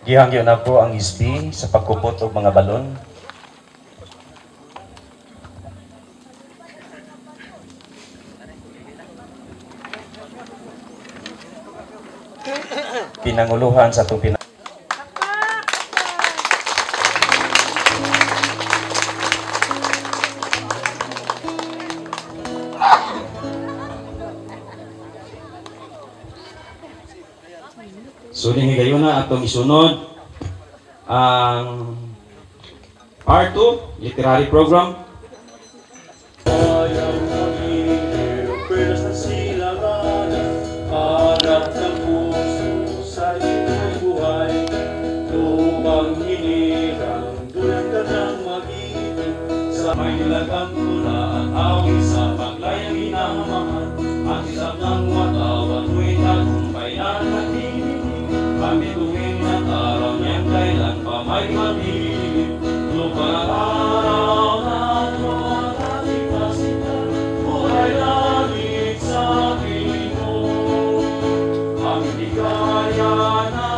Gihangyo na ko ang isbi sa pagkupot og mga balon. Pinanguluhan sa itong So gayon na atong isunod ang part 2 literary program. May nilagang tula at awit sa paglayang hinahamahan. Ang isang ng watawan mo'y tagumpay na nakikinig. Pamituwin at araw niyang kailan pa may mabibig. Lupang ang araw na tumatakit na sila. Buhay langit sa Pinoy. Ang bigaya na